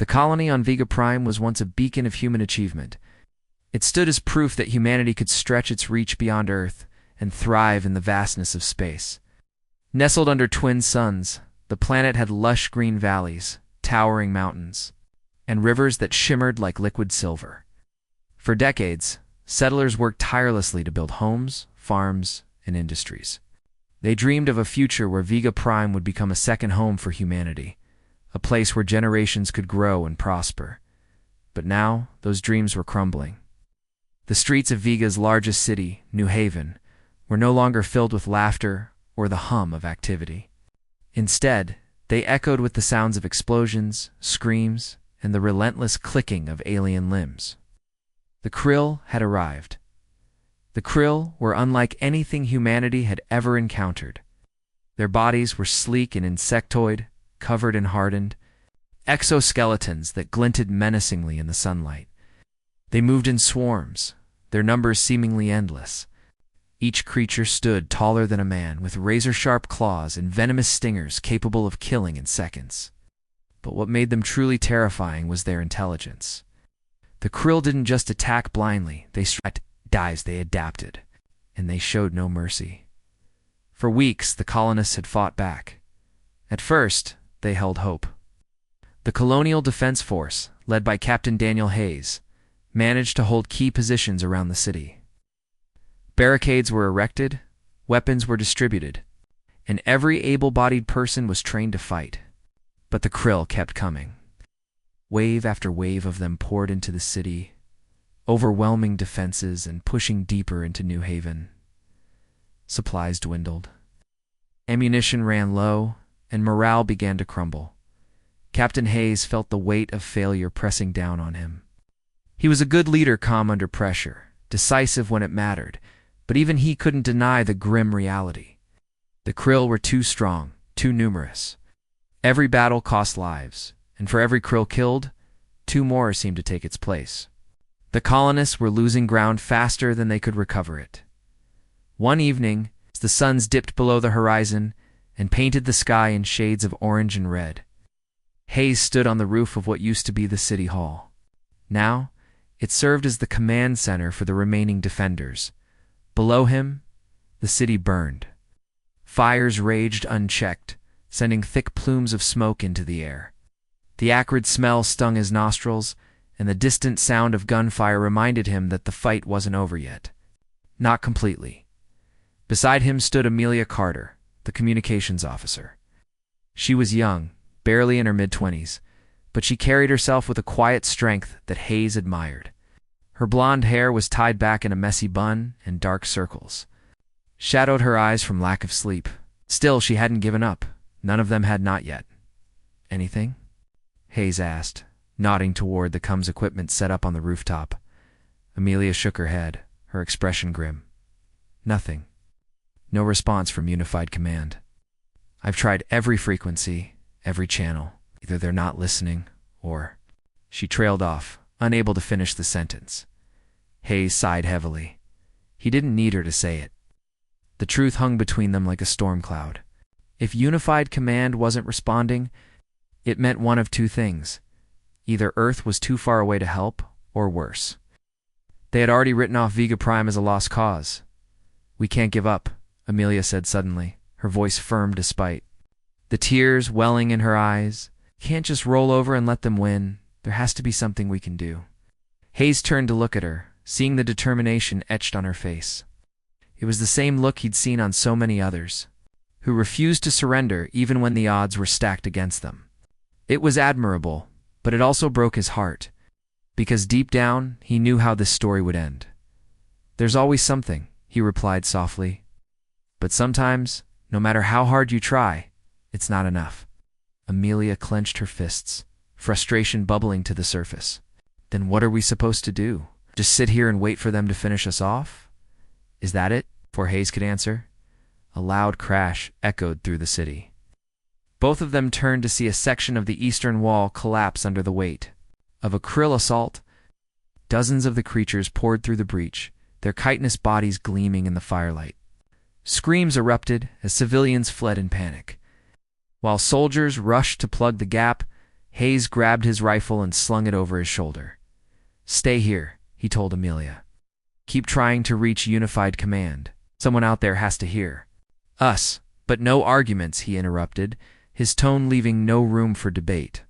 The colony on Vega Prime was once a beacon of human achievement. It stood as proof that humanity could stretch its reach beyond Earth and thrive in the vastness of space. Nestled under twin suns, the planet had lush green valleys, towering mountains, and rivers that shimmered like liquid silver. For decades, settlers worked tirelessly to build homes, farms, and industries. They dreamed of a future where Vega Prime would become a second home for humanity, a place where generations could grow and prosper. But now, those dreams were crumbling. The streets of Vega's largest city, New Haven, were no longer filled with laughter or the hum of activity. Instead, they echoed with the sounds of explosions, screams, and the relentless clicking of alien limbs. The Krill had arrived. The Krill were unlike anything humanity had ever encountered. Their bodies were sleek and insectoid, covered in hardened exoskeletons that glinted menacingly in the sunlight. They moved in swarms, their numbers seemingly endless. Each creature stood taller than a man, with razor-sharp claws and venomous stingers capable of killing in seconds. But what made them truly terrifying was their intelligence. The Krill didn't just attack blindly, they adapted, and they showed no mercy. For weeks, the colonists had fought back. At first, they held hope. The Colonial Defense Force, led by Captain Daniel Hayes, managed to hold key positions around the city. Barricades were erected, weapons were distributed, and every able-bodied person was trained to fight. But the Krill kept coming. Wave after wave of them poured into the city, overwhelming defenses and pushing deeper into New Haven. Supplies dwindled. Ammunition ran low, and morale began to crumble. Captain Hayes felt the weight of failure pressing down on him. He was a good leader, calm under pressure, decisive when it mattered, but even he couldn't deny the grim reality. The Krill were too strong, too numerous. Every battle cost lives, and for every Krill killed, 2 more seemed to take its place. The colonists were losing ground faster than they could recover it. One evening, as the suns dipped below the horizon and painted the sky in shades of orange and red, Hayes stood on the roof of what used to be the city hall. Now, it served as the command center for the remaining defenders. Below him, the city burned. Fires raged unchecked, sending thick plumes of smoke into the air. The acrid smell stung his nostrils, and the distant sound of gunfire reminded him that the fight wasn't over yet. Not completely. Beside him stood Amelia Carter, the communications officer. She was young, barely in her mid-20s, but she carried herself with a quiet strength that Hayes admired. Her blonde hair was tied back in a messy bun, and dark circles shadowed her eyes from lack of sleep. Still, she hadn't given up. None of them had not yet. "Anything?" Hayes asked, nodding toward the comms equipment set up on the rooftop. Amelia shook her head, her expression grim. "Nothing. No response from Unified Command. I've tried every frequency, every channel. Either they're not listening, or—" She trailed off, unable to finish the sentence. Hayes sighed heavily. He didn't need her to say it. The truth hung between them like a storm cloud. If Unified Command wasn't responding, it meant one of 2 things. Either Earth was too far away to help, or worse. They had already written off Vega Prime as a lost cause. "We can't give up," Amelia said suddenly, her voice firm despite the tears welling in her eyes. "Can't just roll over and let them win. There has to be something we can do." Hayes turned to look at her, seeing the determination etched on her face. It was the same look he'd seen on so many others, who refused to surrender even when the odds were stacked against them. It was admirable, but it also broke his heart, because deep down he knew how this story would end. "There's always something," he replied softly. "But sometimes, no matter how hard you try, it's not enough." Amelia clenched her fists, frustration bubbling to the surface. "Then what are we supposed to do? Just sit here and wait for them to finish us off? Is that it?" Before Hayes could answer, a loud crash echoed through the city. Both of them turned to see a section of the eastern wall collapse under the weight of a Krill assault. Dozens of the creatures poured through the breach, their chitinous bodies gleaming in the firelight. Screams erupted as civilians fled in panic. While soldiers rushed to plug the gap, Hayes grabbed his rifle and slung it over his shoulder. "Stay here," he told Amelia. "Keep trying to reach unified command. Someone out there has to hear." "Us, but no arguments," he interrupted, his tone leaving no room for debate.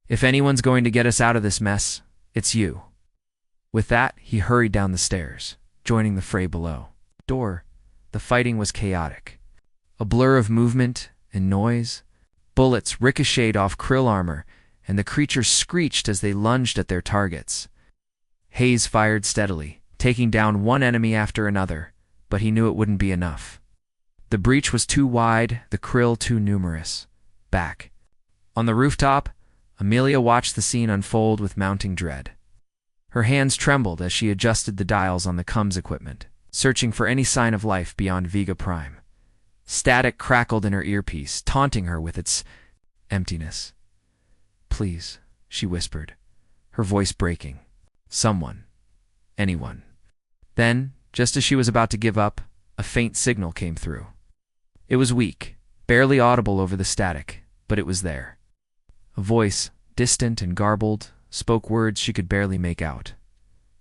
"If anyone's going to get us out of this mess, it's you." With that, he hurried down the stairs, joining the fray below. Door, the fighting was chaotic. A blur of movement and noise. Bullets ricocheted off krill armor, and the creatures screeched as they lunged at their targets. Hayes fired steadily, taking down one enemy after another, but he knew it wouldn't be enough. The breach was too wide, the krill too numerous. Back. On the rooftop, Amelia watched the scene unfold with mounting dread. Her hands trembled as she adjusted the dials on the comms equipment, searching for any sign of life beyond Vega Prime. Static crackled in her earpiece, taunting her with its emptiness. "Please," she whispered, her voice breaking. "Someone. Anyone." Then, just as she was about to give up, a faint signal came through. It was weak, barely audible over the static, but it was there. A voice, distant and garbled, spoke words she could barely make out.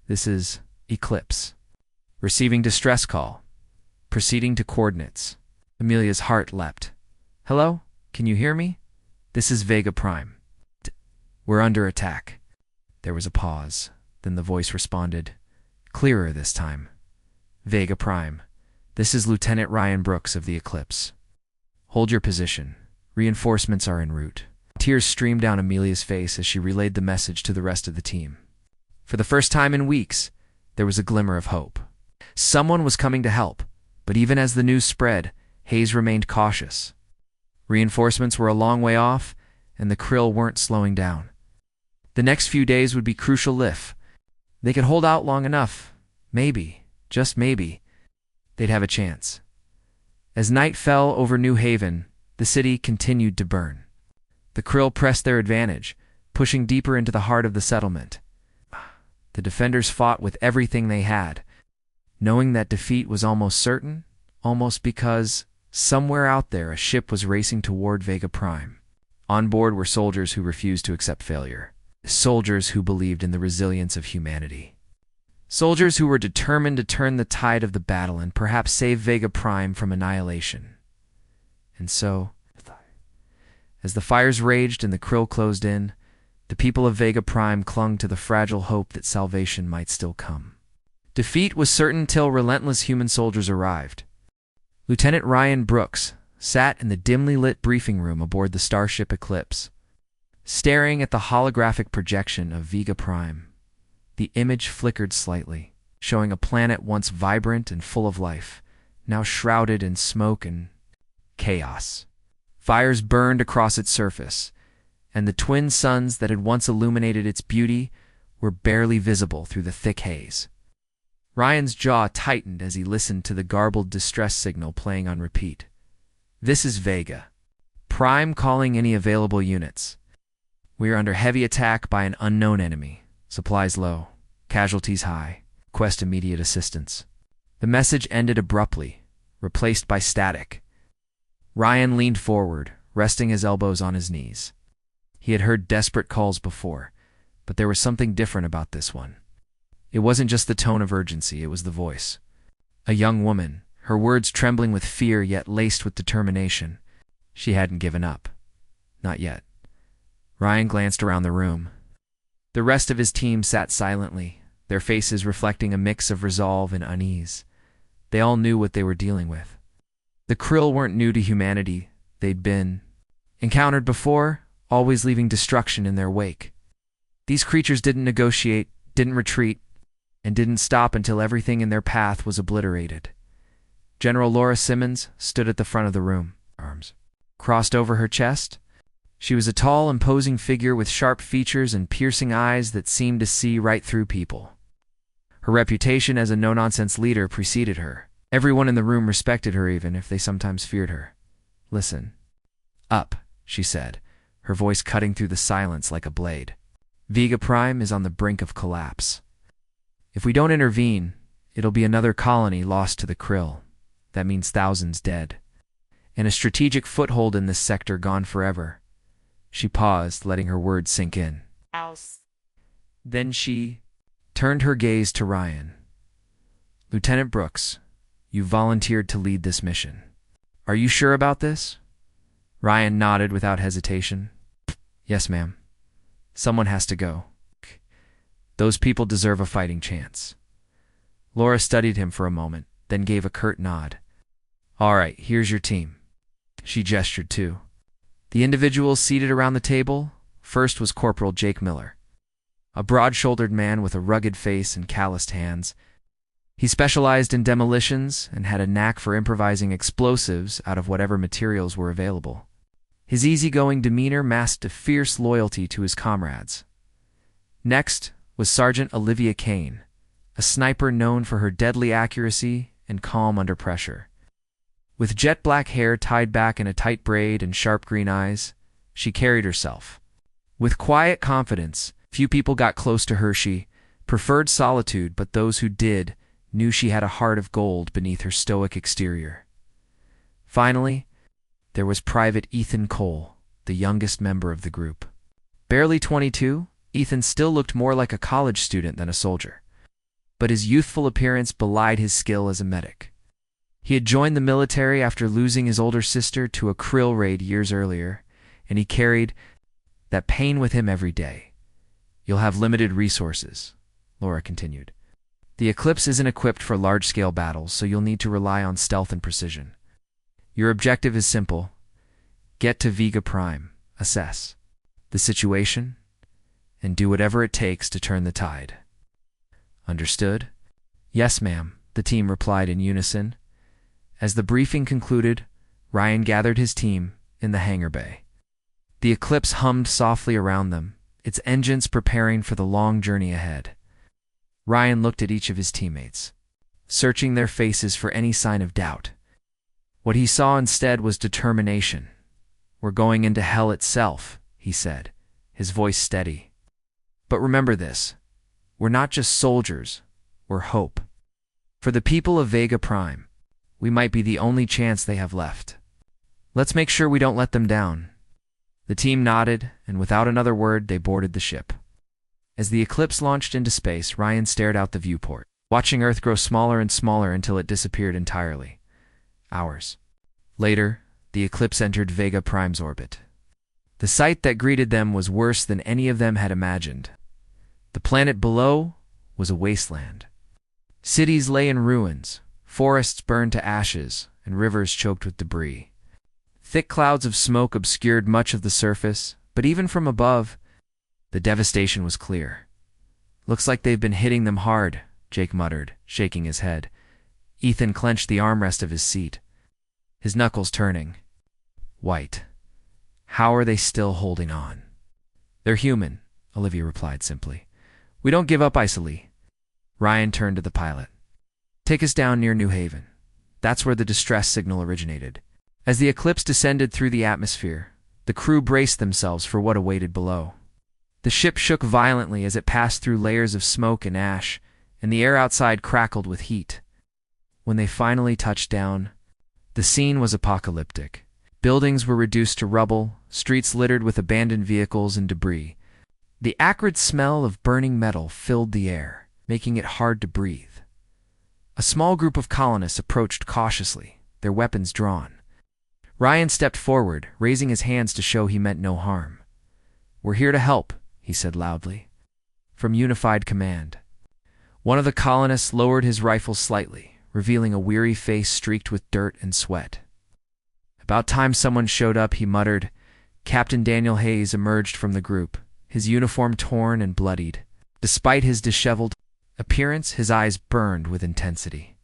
"This is Eclipse. Receiving distress call. Proceeding to coordinates." Amelia's heart leapt. "Hello? Can you hear me? This is Vega Prime. We're under attack." There was a pause. Then the voice responded, clearer this time. "Vega Prime. This is Lieutenant Ryan Brooks of the Eclipse. Hold your position. Reinforcements are en route." Tears streamed down Amelia's face as she relayed the message to the rest of the team. For the first time in weeks, there was a glimmer of hope. Someone was coming to help, but even as the news spread, Hayes remained cautious. Reinforcements were a long way off, and the krill weren't slowing down. The next few days would be crucial if they could hold out long enough. Maybe, just maybe, they'd have a chance. As night fell over New Haven, the city continued to burn. The krill pressed their advantage, pushing deeper into the heart of the settlement. The defenders fought with everything they had, knowing that defeat was almost certain, almost because somewhere out there a ship was racing toward Vega Prime. On board were soldiers who refused to accept failure. Soldiers who believed in the resilience of humanity. Soldiers who were determined to turn the tide of the battle and perhaps save Vega Prime from annihilation. And so, as the fires raged and the krill closed in, the people of Vega Prime clung to the fragile hope that salvation might still come. Defeat was certain till relentless human soldiers arrived. Lieutenant Ryan Brooks sat in the dimly lit briefing room aboard the starship Eclipse, staring at the holographic projection of Vega Prime. The image flickered slightly, showing a planet once vibrant and full of life, now shrouded in smoke and chaos. Fires burned across its surface, and the twin suns that had once illuminated its beauty were barely visible through the thick haze. Ryan's jaw tightened as he listened to the garbled distress signal playing on repeat. "This is Vega Prime calling any available units. We are under heavy attack by an unknown enemy. Supplies low. Casualties high. Request immediate assistance." The message ended abruptly, replaced by static. Ryan leaned forward, resting his elbows on his knees. He had heard desperate calls before, but there was something different about this one. It wasn't just the tone of urgency, it was the voice. A young woman, her words trembling with fear yet laced with determination. She hadn't given up. Not yet. Ryan glanced around the room. The rest of his team sat silently, their faces reflecting a mix of resolve and unease. They all knew what they were dealing with. The krill weren't new to humanity. They'd been encountered before, always leaving destruction in their wake. These creatures didn't negotiate, didn't retreat, and didn't stop until everything in their path was obliterated. General Laura Simmons stood at the front of the room, arms crossed over her chest. She was a tall, imposing figure with sharp features and piercing eyes that seemed to see right through people. Her reputation as a no-nonsense leader preceded her. Everyone in the room respected her even if they sometimes feared her. "Listen. Up," she said, her voice cutting through the silence like a blade. "Vega Prime is on the brink of collapse. If we don't intervene, it'll be another colony lost to the krill. That means thousands dead. And a strategic foothold in this sector gone forever. She paused, letting her words sink in. House. Then she turned her gaze to Ryan. Lieutenant Brooks, you volunteered to lead this mission. Are you sure about this? Ryan nodded without hesitation. Yes, ma'am. Someone has to go. Those people deserve a fighting chance. Laura studied him for a moment, then gave a curt nod. All right, here's your team. She gestured too. The individuals seated around the table, first was Corporal Jake Miller, a broad-shouldered man with a rugged face and calloused hands. He specialized in demolitions and had a knack for improvising explosives out of whatever materials were available. His easygoing demeanor masked a fierce loyalty to his comrades. Next was Sergeant Olivia Kane, a sniper known for her deadly accuracy and calm under pressure. With jet-black hair tied back in a tight braid and sharp green eyes, she carried herself with quiet confidence. Few people got close to her. She preferred solitude, but those who did knew she had a heart of gold beneath her stoic exterior. Finally, there was Private Ethan Cole, the youngest member of the group. Barely 22, Ethan still looked more like a college student than a soldier, but his youthful appearance belied his skill as a medic. He had joined the military after losing his older sister to a krill raid years earlier, and he carried that pain with him every day. You'll have limited resources, Laura continued. The Eclipse isn't equipped for large-scale battles, so you'll need to rely on stealth and precision. Your objective is simple. Get to Vega Prime, assess the situation, and do whatever it takes to turn the tide. Understood? Yes, ma'am, the team replied in unison. As the briefing concluded, Ryan gathered his team in the hangar bay. The Eclipse hummed softly around them, its engines preparing for the long journey ahead. Ryan looked at each of his teammates, searching their faces for any sign of doubt. What he saw instead was determination. We're going into hell itself, he said, his voice steady. But remember this, we're not just soldiers, we're hope. For the people of Vega Prime, we might be the only chance they have left. Let's make sure we don't let them down. The team nodded, and without another word, they boarded the ship. As the Eclipse launched into space, Ryan stared out the viewport, watching Earth grow smaller and smaller until it disappeared entirely. Hours later, the Eclipse entered Vega Prime's orbit. The sight that greeted them was worse than any of them had imagined. The planet below was a wasteland. Cities lay in ruins, forests burned to ashes, and rivers choked with debris. Thick clouds of smoke obscured much of the surface, but even from above, the devastation was clear. Looks like they've been hitting them hard, Jake muttered, shaking his head. Ethan clenched the armrest of his seat, his knuckles turning white. How are they still holding on? They're human, Olivia replied simply. We don't give up easily. Ryan turned to the pilot. Take us down near New Haven. That's where the distress signal originated. As the Eclipse descended through the atmosphere, the crew braced themselves for what awaited below. The ship shook violently as it passed through layers of smoke and ash, and the air outside crackled with heat. When they finally touched down, the scene was apocalyptic. Buildings were reduced to rubble, streets littered with abandoned vehicles and debris. The acrid smell of burning metal filled the air, making it hard to breathe. A small group of colonists approached cautiously, their weapons drawn. Ryan stepped forward, raising his hands to show he meant no harm. We're here to help, he said loudly. From Unified Command. One of the colonists lowered his rifle slightly, revealing a weary face streaked with dirt and sweat. About time someone showed up, he muttered. Captain Daniel Hayes emerged from the group, his uniform torn and bloodied. Despite his disheveled appearance, his eyes burned with intensity.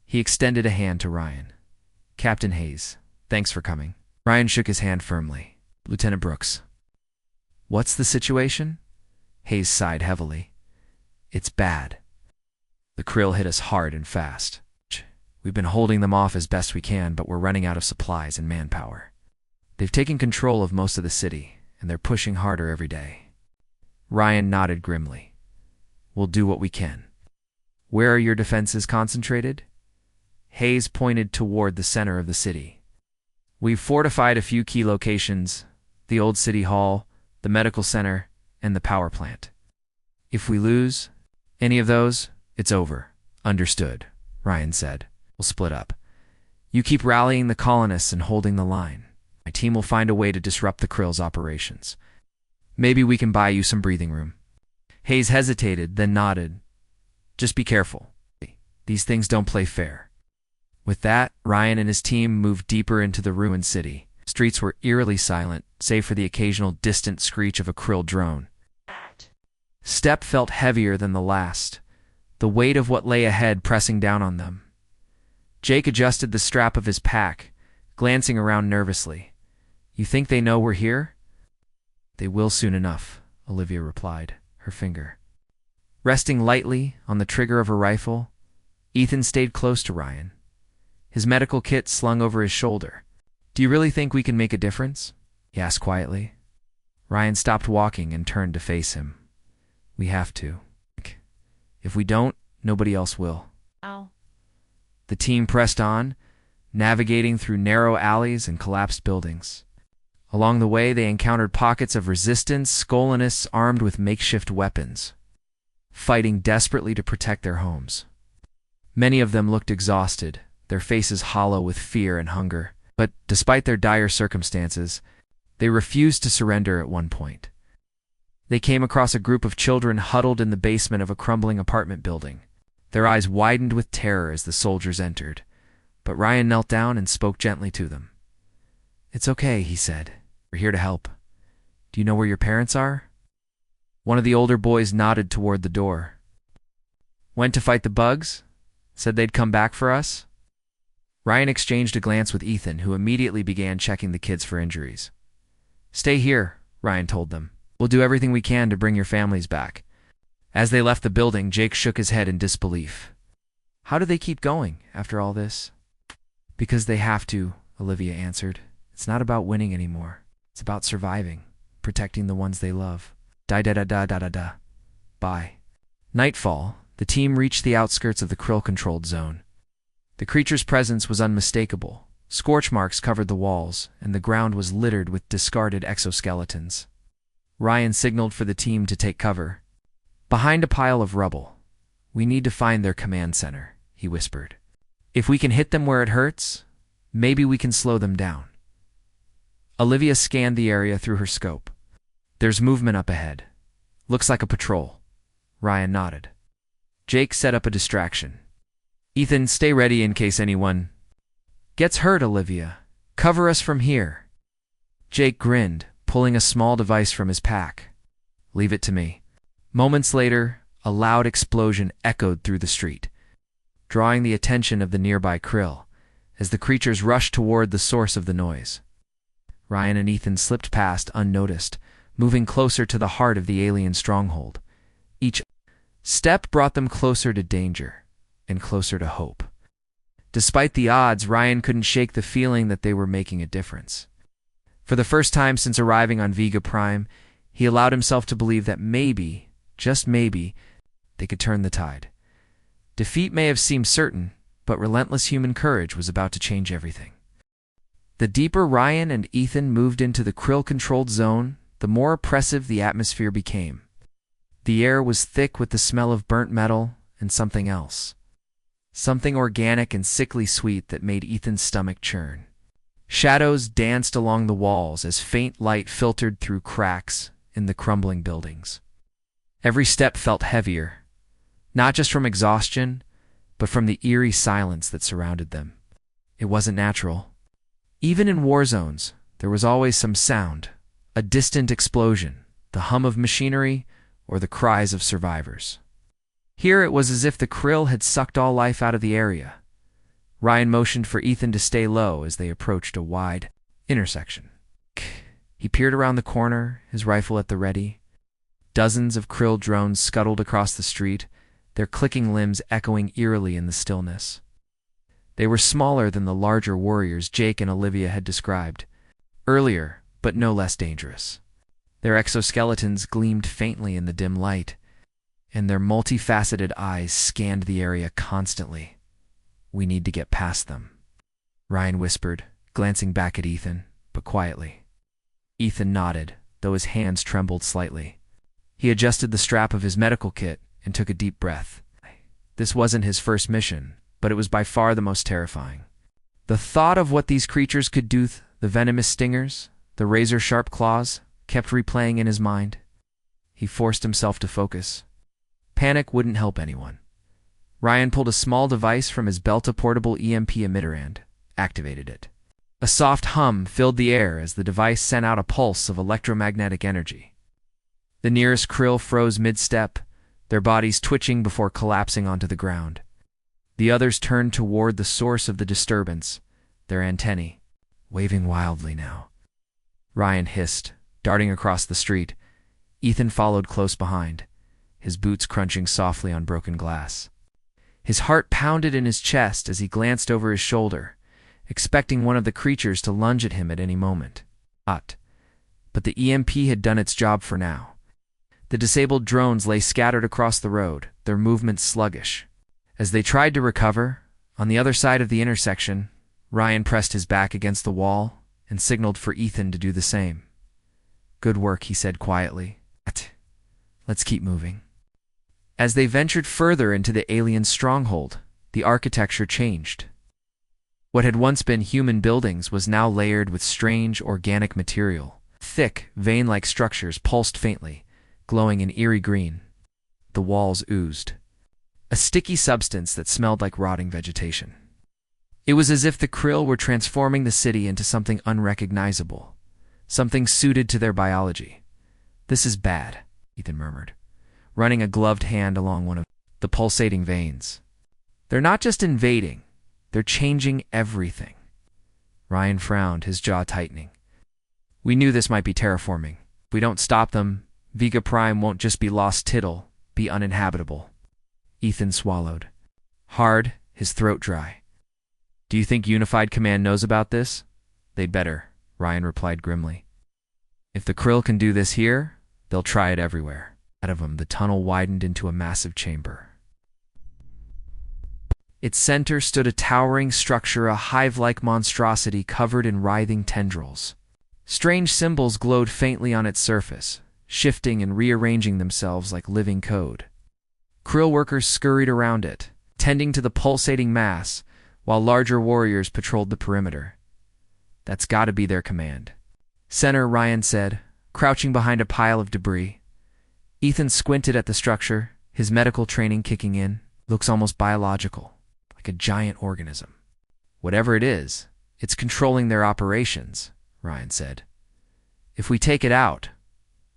He extended a hand to Ryan. Captain Hayes, thanks for coming. Ryan shook his hand firmly. Lieutenant Brooks. What's the situation? Hayes sighed heavily. It's bad. The krill hit us hard and fast. We've been holding them off as best we can, but we're running out of supplies and manpower. They've taken control of most of the city, and they're pushing harder every day. Ryan nodded grimly. We'll do what we can. Where are your defenses concentrated? Hayes pointed toward the center of the city. We've fortified a few key locations, the old city hall, the medical center, and the power plant. If we lose any of those, it's over. Understood, Ryan said. We'll split up. You keep rallying the colonists and holding the line. My team will find a way to disrupt the Krill's operations. Maybe we can buy you some breathing room. Hayes hesitated, then nodded. Just be careful. These things don't play fair. With that, Ryan and his team moved deeper into the ruined city. Streets were eerily silent, save for the occasional distant screech of a Krill drone. Step felt heavier than the last, the weight of what lay ahead pressing down on them. Jake adjusted the strap of his pack, glancing around nervously. You think they know we're here? They will soon enough, Olivia replied, her finger resting lightly on the trigger of her rifle. Ethan stayed close to Ryan, his medical kit slung over his shoulder. Do you really think we can make a difference? He asked quietly. Ryan stopped walking and turned to face him. We have to. If we don't, nobody else will. Ow. The team pressed on, navigating through narrow alleys and collapsed buildings. Along the way, they encountered pockets of resistance, colonists armed with makeshift weapons, fighting desperately to protect their homes. Many of them looked exhausted, their faces hollow with fear and hunger. But despite their dire circumstances, they refused to surrender at one point. They came across a group of children huddled in the basement of a crumbling apartment building. Their eyes widened with terror as the soldiers entered, but Ryan knelt down and spoke gently to them. It's okay, he said. We're here to help. Do you know where your parents are? One of the older boys nodded toward the door. Went to fight the bugs? Said they'd come back for us? Ryan exchanged a glance with Ethan, who immediately began checking the kids for injuries. Stay here, Ryan told them. We'll do everything we can to bring your families back. As they left the building, Jake shook his head in disbelief. How do they keep going after all this? Because they have to, Olivia answered. It's not about winning anymore. It's about surviving, protecting the ones they love. Da-da-da-da-da-da-da. Bye. Nightfall, the team reached the outskirts of the Krill-controlled zone. The creature's presence was unmistakable. Scorch marks covered the walls, and the ground was littered with discarded exoskeletons. Ryan signaled for the team to take cover. Behind a pile of rubble. We need to find their command center, he whispered. If we can hit them where it hurts, maybe we can slow them down. Olivia scanned the area through her scope. There's movement up ahead. Looks like a patrol. Ryan nodded. Jake set up a distraction. Ethan, stay ready in case anyone gets hurt, Olivia. Cover us from here. Jake grinned, pulling a small device from his pack. Leave it to me. Moments later, a loud explosion echoed through the street, drawing the attention of the nearby Krill, as the creatures rushed toward the source of the noise. Ryan and Ethan slipped past unnoticed, moving closer to the heart of the alien stronghold. Each step brought them closer to danger and closer to hope. Despite the odds, Ryan couldn't shake the feeling that they were making a difference. For the first time since arriving on Vega Prime, he allowed himself to believe that maybe, just maybe, they could turn the tide. Defeat may have seemed certain, but relentless human courage was about to change everything. The deeper Ryan and Ethan moved into the Krill-controlled zone, the more oppressive the atmosphere became. The air was thick with the smell of burnt metal and something else. Something organic and sickly sweet that made Ethan's stomach churn. Shadows danced along the walls as faint light filtered through cracks in the crumbling buildings. Every step felt heavier, not just from exhaustion, but from the eerie silence that surrounded them. It wasn't natural. Even in war zones, there was always some sound, a distant explosion, the hum of machinery, or the cries of survivors. Here it was as if the Krill had sucked all life out of the area. Ryan motioned for Ethan to stay low as they approached a wide intersection. He peered around the corner, his rifle at the ready. Dozens of Krill drones scuttled across the street, their clicking limbs echoing eerily in the stillness. They were smaller than the larger warriors Jake and Olivia had described earlier, but no less dangerous. Their exoskeletons gleamed faintly in the dim light, and their multifaceted eyes scanned the area constantly. We need to get past them, Ryan whispered, glancing back at Ethan, but quietly. Ethan nodded, though his hands trembled slightly. He adjusted the strap of his medical kit and took a deep breath. This wasn't his first mission, but it was by far the most terrifying. The thought of what these creatures could do, the venomous stingers, the razor-sharp claws, kept replaying in his mind. He forced himself to focus. Panic wouldn't help anyone. Ryan pulled a small device from his belt, a portable EMP emitter, and activated it. A soft hum filled the air as the device sent out a pulse of electromagnetic energy. The nearest krill froze mid-step, their bodies twitching before collapsing onto the ground. The others turned toward the source of the disturbance, their antennae waving wildly now. Ryan hissed, darting across the street. Ethan followed close behind, his boots crunching softly on broken glass. His heart pounded in his chest as he glanced over his shoulder, expecting one of the creatures to lunge at him at any moment. But the EMP had done its job for now. The disabled drones lay scattered across the road, their movements sluggish. As they tried to recover, on the other side of the intersection, Ryan pressed his back against the wall and signaled for Ethan to do the same. "Good work," he said quietly. "Let's keep moving." As they ventured further into the alien stronghold, the architecture changed. What had once been human buildings was now layered with strange organic material. Thick, vein-like structures pulsed faintly, glowing in eerie green. The walls oozed a sticky substance that smelled like rotting vegetation. It was as if the krill were transforming the city into something unrecognizable, something suited to their biology. "This is bad," Ethan murmured, running a gloved hand along one of the pulsating veins. "They're not just invading, they're changing everything." Ryan frowned, his jaw tightening. "We knew this might be terraforming. If we don't stop them, Vega Prime won't just be lost tittle, be uninhabitable." Ethan swallowed, hard, his throat dry. "Do you think Unified Command knows about this?" "They'd better," Ryan replied grimly. "If the krill can do this here, they'll try it everywhere." Out of him, the tunnel widened into a massive chamber. Its center stood a towering structure, a hive-like monstrosity covered in writhing tendrils. Strange symbols glowed faintly on its surface, shifting and rearranging themselves like living code. Krill workers scurried around it, tending to the pulsating mass, while larger warriors patrolled the perimeter. "That's got to be their command." "Center," Ryan said, crouching behind a pile of debris. Ethan squinted at the structure, his medical training kicking in. "Looks almost biological, like a giant organism." "Whatever it is, it's controlling their operations," Ryan said. "If we take it out,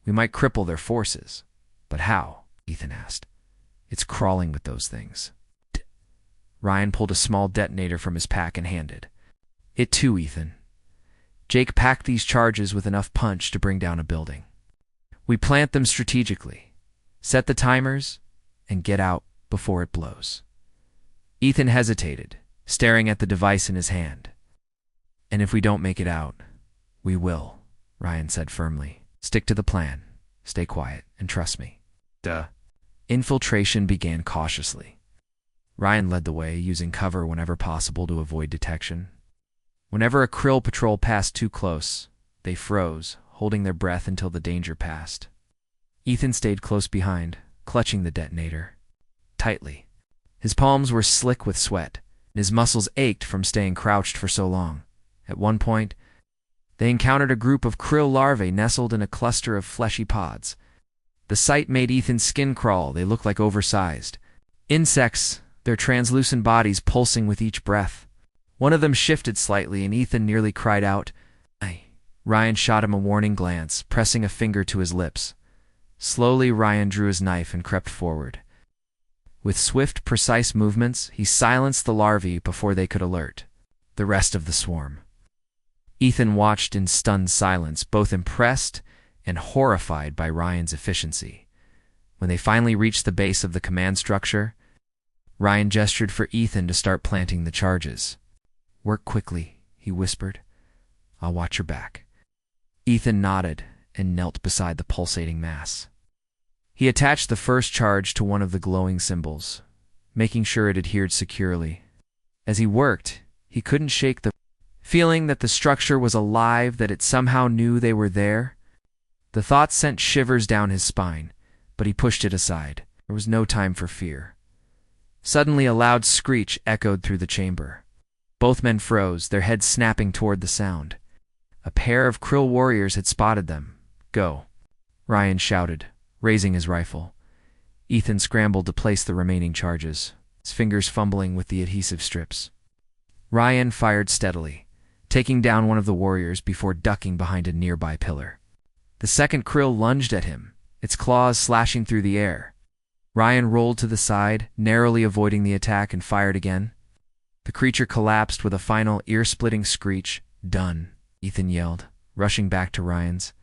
we might cripple their forces." "But how?" Ethan asked. "It's crawling with those things." Ryan pulled a small detonator from his pack and handed it to Ethan. "Jake packed these charges with enough punch to bring down a building. We plant them strategically, set the timers, and get out before it blows." Ethan hesitated, staring at the device in his hand. "And if we don't make it out, we will," Ryan said firmly. "Stick to the plan, stay quiet, and trust me." Infiltration began cautiously. Ryan led the way, using cover whenever possible to avoid detection. Whenever a krill patrol passed too close, they froze, holding their breath until the danger passed. Ethan stayed close behind, clutching the detonator tightly. His palms were slick with sweat, and his muscles ached from staying crouched for so long. At one point, they encountered a group of krill larvae nestled in a cluster of fleshy pods. The sight made Ethan's skin crawl. They looked like oversized insects, their translucent bodies pulsing with each breath. One of them shifted slightly, and Ethan nearly cried out, "Aye." Ryan shot him a warning glance, pressing a finger to his lips. Slowly, Ryan drew his knife and crept forward. With swift, precise movements, he silenced the larvae before they could alert the rest of the swarm. Ethan watched in stunned silence, both impressed and horrified by Ryan's efficiency. When they finally reached the base of the command structure, Ryan gestured for Ethan to start planting the charges. "Work quickly," he whispered. "I'll watch your back." Ethan nodded and knelt beside the pulsating mass. He attached the first charge to one of the glowing symbols, making sure it adhered securely. As he worked, he couldn't shake the feeling that the structure was alive, that it somehow knew they were there. The thought sent shivers down his spine, but he pushed it aside. There was no time for fear. Suddenly a loud screech echoed through the chamber. Both men froze, their heads snapping toward the sound. A pair of Krill warriors had spotted them. "Go," Ryan shouted, raising his rifle. Ethan scrambled to place the remaining charges, his fingers fumbling with the adhesive strips. Ryan fired steadily, taking down one of the warriors before ducking behind a nearby pillar. The second Krill lunged at him, its claws slashing through the air. Ryan rolled to the side, narrowly avoiding the attack, and fired again. The creature collapsed with a final ear-splitting screech. "Done," Ethan yelled, rushing back to Ryan's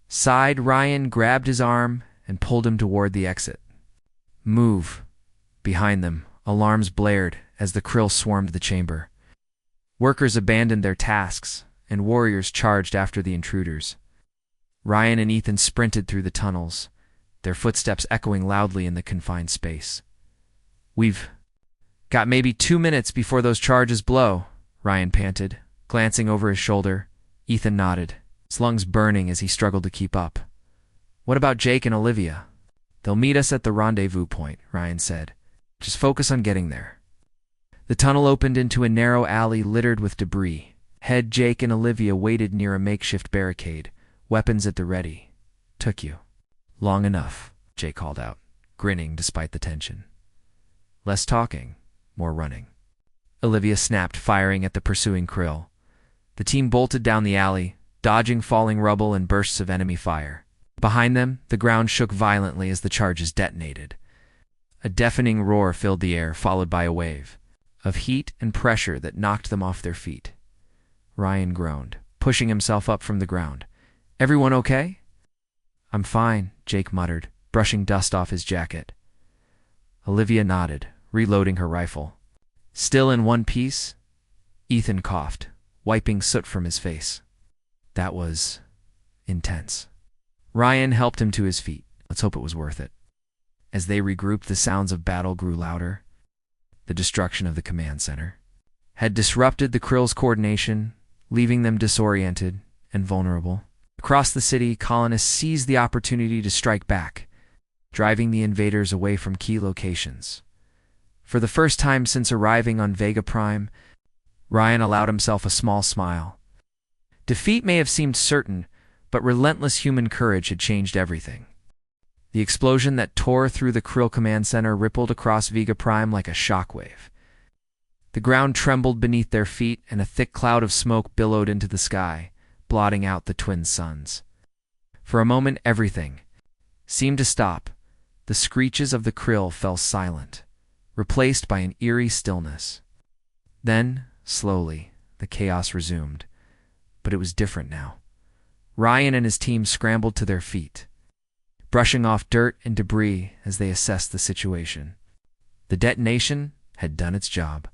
side. Ryan grabbed his arm and pulled him toward the exit. "Move." Behind them, alarms blared as the Krill swarmed the chamber. Workers abandoned their tasks, and warriors charged after the intruders. Ryan and Ethan sprinted through the tunnels, their footsteps echoing loudly in the confined space. "We've got maybe 2 minutes before those charges blow," Ryan panted, glancing over his shoulder. Ethan nodded, his lungs burning as he struggled to keep up. "What about Jake and Olivia?" "They'll meet us at the rendezvous point," Ryan said. "Just focus on getting there." The tunnel opened into a narrow alley littered with debris. Ahead, Jake and Olivia waited near a makeshift barricade, weapons at the ready. "Took you long enough," Jake called out, grinning despite the tension. "Less talking, more running." Olivia snapped, firing at the pursuing Krill. The team bolted down the alley, dodging falling rubble and bursts of enemy fire. Behind them, the ground shook violently as the charges detonated. A deafening roar filled the air, followed by a wave of heat and pressure that knocked them off their feet. Ryan groaned, pushing himself up from the ground. "Everyone okay?" "I'm fine," Jake muttered, brushing dust off his jacket. Olivia nodded, reloading her rifle. "Still in one piece?" Ethan coughed, wiping soot from his face. "That was intense." Ryan helped him to his feet. "Let's hope it was worth it." As they regrouped, the sounds of battle grew louder. The destruction of the command center had disrupted the Krill's coordination, leaving them disoriented and vulnerable. Across the city, colonists seized the opportunity to strike back, driving the invaders away from key locations. For the first time since arriving on Vega Prime, Ryan allowed himself a small smile. Defeat may have seemed certain, but relentless human courage had changed everything. The explosion that tore through the Krill command center rippled across Vega Prime like a shockwave. The ground trembled beneath their feet, and a thick cloud of smoke billowed into the sky, blotting out the twin suns. For a moment, everything seemed to stop. The screeches of the Krill fell silent, replaced by an eerie stillness. Then, slowly, the chaos resumed. But it was different now. Ryan and his team scrambled to their feet, brushing off dirt and debris as they assessed the situation. The detonation had done its job,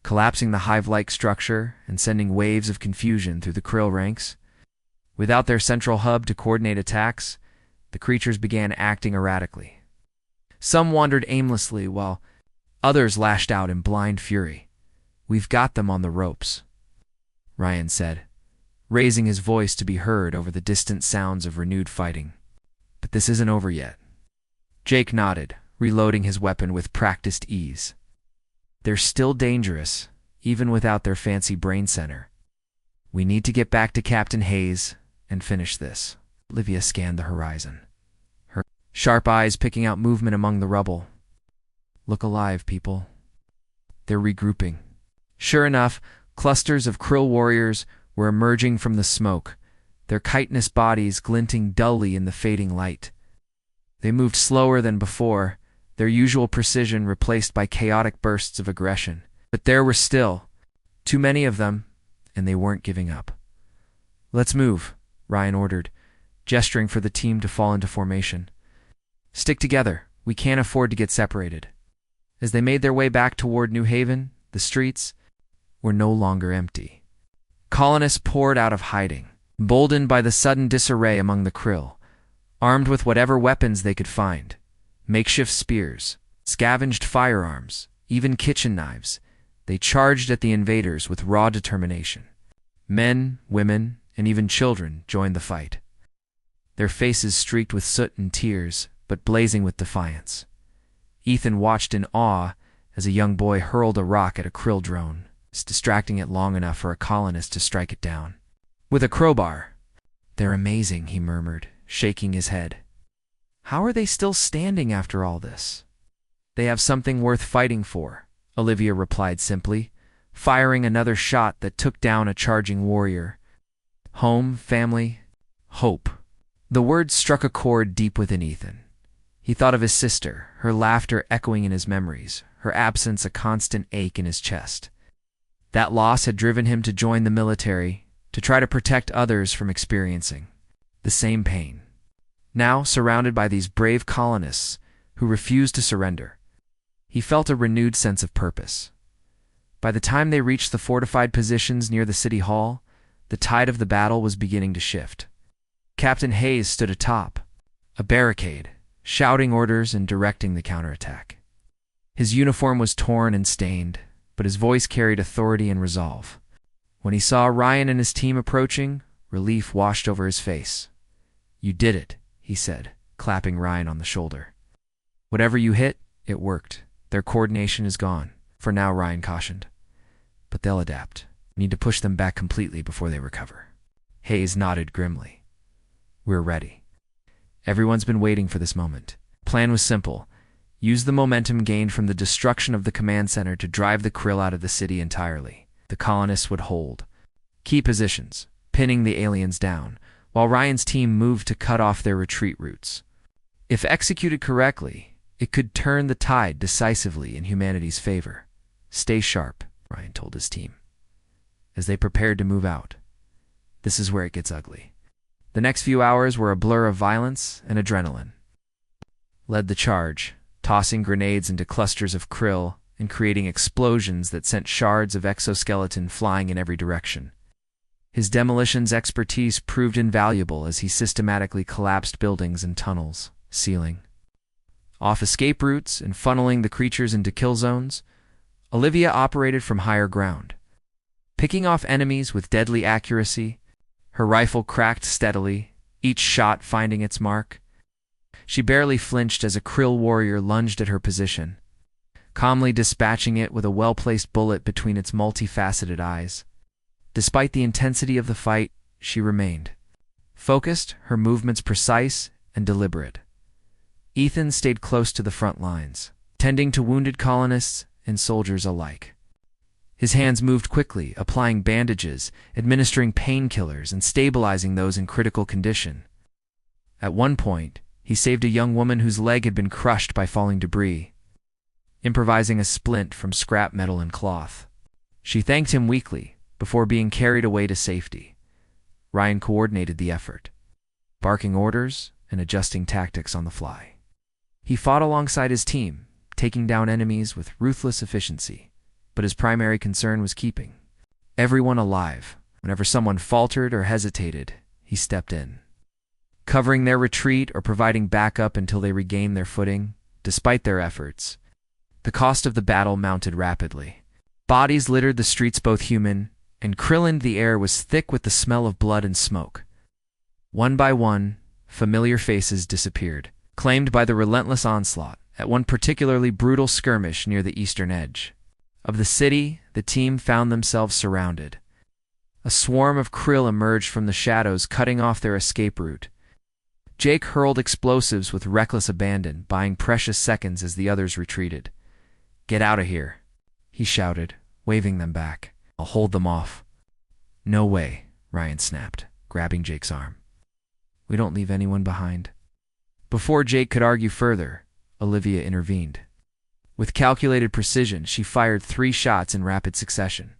collapsing the hive-like structure and sending waves of confusion through the Krill ranks. Without their central hub to coordinate attacks, the creatures began acting erratically. Some wandered aimlessly, while others lashed out in blind fury. "We've got them on the ropes," Ryan said, raising his voice to be heard over the distant sounds of renewed fighting. "But this isn't over yet." Jake nodded, reloading his weapon with practiced ease. "They're still dangerous, even without their fancy brain center. We need to get back to Captain Hayes and finish this." Olivia scanned the horizon, her sharp eyes picking out movement among the rubble. "Look alive, people. They're regrouping." Sure enough, clusters of Krill warriors were emerging from the smoke, their chitinous bodies glinting dully in the fading light. They moved slower than before, their usual precision replaced by chaotic bursts of aggression. But there were still too many of them, and they weren't giving up. "Let's move," Ryan ordered, gesturing for the team to fall into formation. "Stick together. We can't afford to get separated." As they made their way back toward New Haven, the streets were no longer empty. Colonists poured out of hiding, emboldened by the sudden disarray among the Krill, armed with whatever weapons they could find: makeshift spears, scavenged firearms, even kitchen knives. They charged at the invaders with raw determination. Men, women, and even children joined the fight. Their faces streaked with soot and tears, but blazing with defiance. Ethan watched in awe as a young boy hurled a rock at a krill drone, distracting it long enough for a colonist to strike it down with a crowbar. "They're amazing," he murmured, shaking his head. "How are they still standing after all this?" "They have something worth fighting for," Olivia replied simply, firing another shot that took down a charging warrior. "Home, family, hope." The words struck a chord deep within Ethan. He thought of his sister, her laughter echoing in his memories, her absence a constant ache in his chest. That loss had driven him to join the military, to try to protect others from experiencing the same pain. Now, surrounded by these brave colonists who refused to surrender, he felt a renewed sense of purpose. By the time they reached the fortified positions near the city hall, the tide of the battle was beginning to shift. Captain Hayes stood atop a barricade, shouting orders and directing the counterattack. His uniform was torn and stained, but his voice carried authority and resolve. When he saw Ryan and his team approaching, relief washed over his face. "You did it," he said, clapping Ryan on the shoulder. "Whatever you hit, it worked. Their coordination is gone, for now," Ryan cautioned. "But they'll adapt. We need to push them back completely before they recover." Hayes nodded grimly. "We're ready. Everyone's been waiting for this moment." Plan was simple. Use the momentum gained from the destruction of the command center to drive the krill out of the city entirely. The colonists would hold key positions, pinning the aliens down, while Ryan's team moved to cut off their retreat routes. If executed correctly, it could turn the tide decisively in humanity's favor. "Stay sharp," Ryan told his team, as they prepared to move out. "This is where it gets ugly." The next few hours were a blur of violence and adrenaline. Led the charge, tossing grenades into clusters of krill and creating explosions that sent shards of exoskeleton flying in every direction. His demolitions expertise proved invaluable as he systematically collapsed buildings and tunnels, sealing off escape routes and funneling the creatures into kill zones. Olivia operated from higher ground, picking off enemies with deadly accuracy. Her rifle cracked steadily, each shot finding its mark. She barely flinched as a krill warrior lunged at her position, calmly dispatching it with a well-placed bullet between its multifaceted eyes. Despite the intensity of the fight, she remained focused, her movements precise and deliberate. Ethan stayed close to the front lines, tending to wounded colonists and soldiers alike. His hands moved quickly, applying bandages, administering painkillers, and stabilizing those in critical condition. At one point, he saved a young woman whose leg had been crushed by falling debris, improvising a splint from scrap metal and cloth. She thanked him weakly before being carried away to safety. Ryan coordinated the effort, barking orders and adjusting tactics on the fly. He fought alongside his team, taking down enemies with ruthless efficiency, but his primary concern was keeping everyone alive. Whenever someone faltered or hesitated, he stepped in, covering their retreat or providing backup until they regained their footing. Despite their efforts, the cost of the battle mounted rapidly. Bodies littered the streets, both human and krillin. The air was thick with the smell of blood and smoke. One by one, familiar faces disappeared, claimed by the relentless onslaught. At one particularly brutal skirmish near the eastern edge of the city, the team found themselves surrounded. A swarm of krill emerged from the shadows, cutting off their escape route. Jake hurled explosives with reckless abandon, buying precious seconds as the others retreated. "Get out of here," he shouted, waving them back. "I'll hold them off." "No way," Ryan snapped, grabbing Jake's arm. "We don't leave anyone behind." Before Jake could argue further, Olivia intervened. With calculated precision, she fired 3 shots in rapid succession,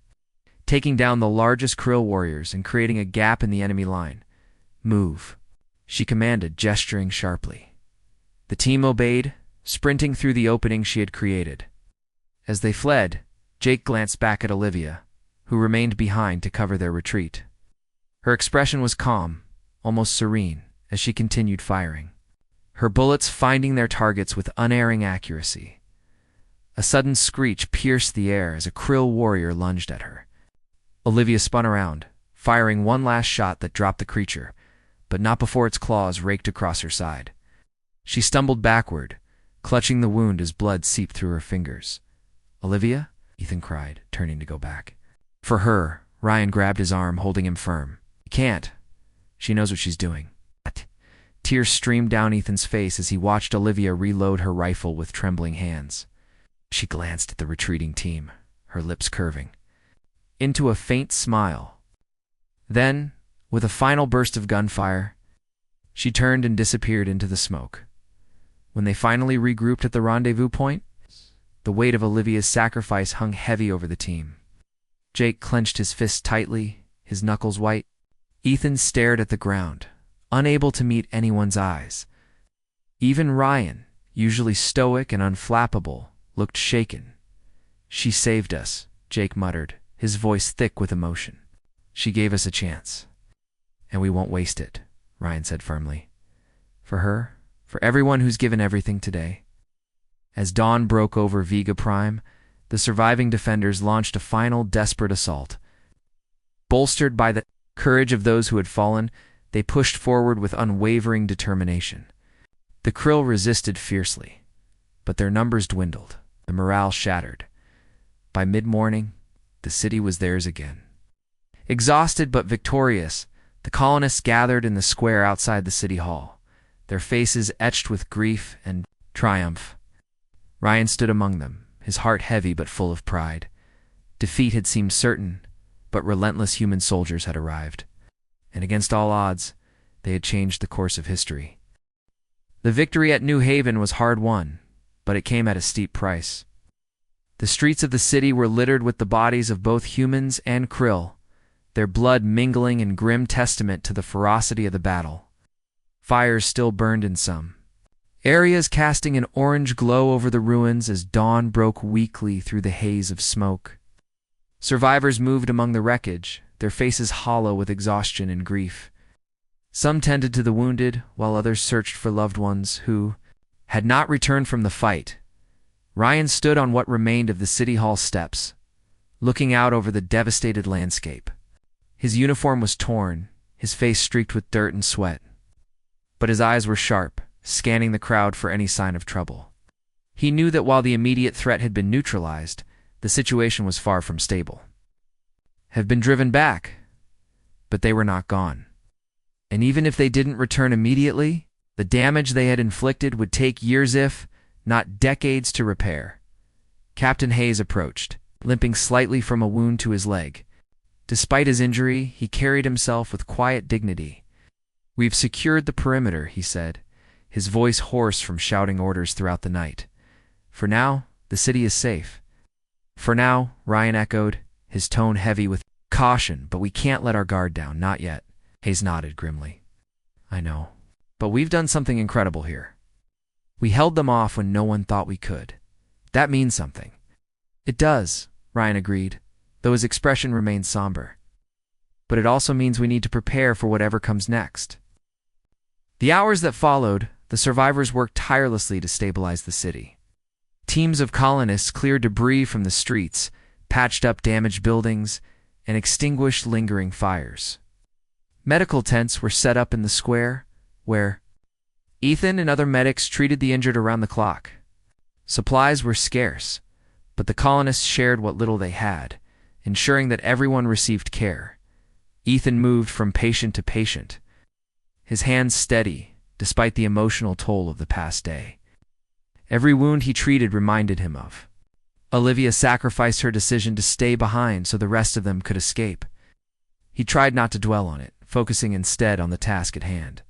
taking down the largest krill warriors and creating a gap in the enemy line. "Move," she commanded, gesturing sharply. The team obeyed, sprinting through the opening she had created. As they fled, Jake glanced back at Olivia, who remained behind to cover their retreat. Her expression was calm, almost serene, as she continued firing, her bullets finding their targets with unerring accuracy. A sudden screech pierced the air as a krill warrior lunged at her. Olivia spun around, firing one last shot that dropped the creature, but not before its claws raked across her side. She stumbled backward, clutching the wound as blood seeped through her fingers. "Olivia?" Ethan cried, turning to go back. For her, Ryan grabbed his arm, holding him firm. "You can't. She knows what she's doing." Tears streamed down Ethan's face as he watched Olivia reload her rifle with trembling hands. She glanced at the retreating team, her lips curving into a faint smile. Then, with a final burst of gunfire, she turned and disappeared into the smoke. When they finally regrouped at the rendezvous point, the weight of Olivia's sacrifice hung heavy over the team. Jake clenched his fists tightly, his knuckles white. Ethan stared at the ground, unable to meet anyone's eyes. Even Ryan, usually stoic and unflappable, looked shaken. "She saved us," Jake muttered, his voice thick with emotion. "She gave us a chance. And we won't waste it," Ryan said firmly. "For her, for everyone who's given everything today." As dawn broke over Vega Prime, the surviving defenders launched a final desperate assault. Bolstered by the courage of those who had fallen, they pushed forward with unwavering determination. The Krill resisted fiercely, but their numbers dwindled, the morale shattered. By mid-morning, the city was theirs again. Exhausted but victorious, the colonists gathered in the square outside the city hall, their faces etched with grief and triumph. Ryan stood among them, his heart heavy but full of pride. Defeat had seemed certain, but relentless human soldiers had arrived, and against all odds, they had changed the course of history. The victory at New Haven was hard-won, but it came at a steep price. The streets of the city were littered with the bodies of both humans and Krill, their blood mingling in grim testament to the ferocity of the battle. Fires still burned in some areas, casting an orange glow over the ruins as dawn broke weakly through the haze of smoke. Survivors moved among the wreckage, their faces hollow with exhaustion and grief. Some tended to the wounded, while others searched for loved ones who had not returned from the fight. Ryan stood on what remained of the city hall steps, looking out over the devastated landscape. His uniform was torn, his face streaked with dirt and sweat, but his eyes were sharp, scanning the crowd for any sign of trouble. He knew that while the immediate threat had been neutralized, the situation was far from stable. Have been driven back, but they were not gone. And even if they didn't return immediately, the damage they had inflicted would take years if not decades to repair. Captain Hayes approached, limping slightly from a wound to his leg. Despite his injury, he carried himself with quiet dignity. "We've secured the perimeter," he said, his voice hoarse from shouting orders throughout the night. "For now, the city is safe." "For now," Ryan echoed, his tone heavy with caution, "but we can't let our guard down, not yet." Hayes nodded grimly. "I know, but we've done something incredible here. We held them off when no one thought we could. That means something." "It does," Ryan agreed, though his expression remained somber. "But it also means we need to prepare for whatever comes next." The hours that followed, the survivors worked tirelessly to stabilize the city. Teams of colonists cleared debris from the streets, patched up damaged buildings, and extinguished lingering fires. Medical tents were set up in the square, where Ethan and other medics treated the injured around the clock. Supplies were scarce, but the colonists shared what little they had, ensuring that everyone received care. Ethan moved from patient to patient, his hands steady despite the emotional toll of the past day. Every wound he treated reminded him of Olivia sacrificed her decision to stay behind so the rest of them could escape. He tried not to dwell on it, focusing instead on the task at hand.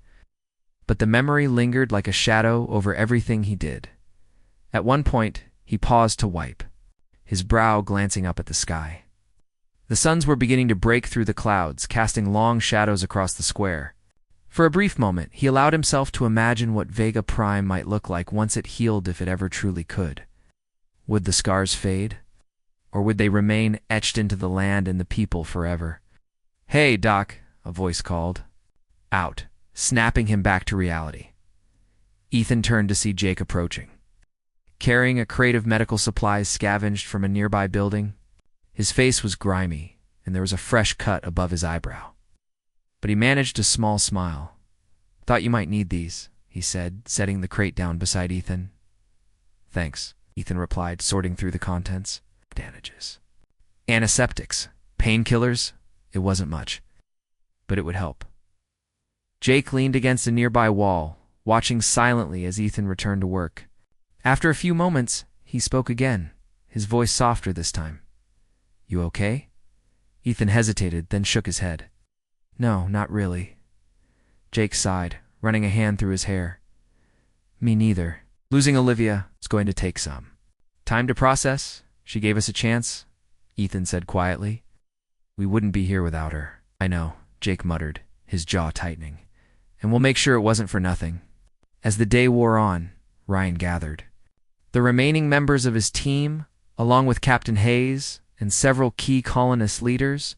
But the memory lingered like a shadow over everything he did. At one point, he paused to wipe, his brow glancing up at the sky. The suns were beginning to break through the clouds, casting long shadows across the square. For a brief moment, he allowed himself to imagine what Vega Prime might look like once it healed, if it ever truly could. Would the scars fade? Or would they remain etched into the land and the people forever? "Hey, Doc," a voice called out, snapping him back to reality. Ethan turned to see Jake approaching, carrying a crate of medical supplies scavenged from a nearby building. His face was grimy, and there was a fresh cut above his eyebrow. But he managed a small smile. "Thought you might need these," he said, setting the crate down beside Ethan. "Thanks," Ethan replied, sorting through the contents. Bandages. Antiseptics. Painkillers. It wasn't much, but it would help. Jake leaned against a nearby wall, watching silently as Ethan returned to work. After a few moments, he spoke again, his voice softer this time. "You okay?" Ethan hesitated, then shook his head. "No, not really." Jake sighed, running a hand through his hair. "Me neither. Losing Olivia is going to take some time to process. She gave us a chance," Ethan said quietly. "We wouldn't be here without her." "I know," Jake muttered, his jaw tightening. "And we'll make sure it wasn't for nothing." As the day wore on, Ryan gathered the remaining members of his team, along with Captain Hayes and several key colonist leaders.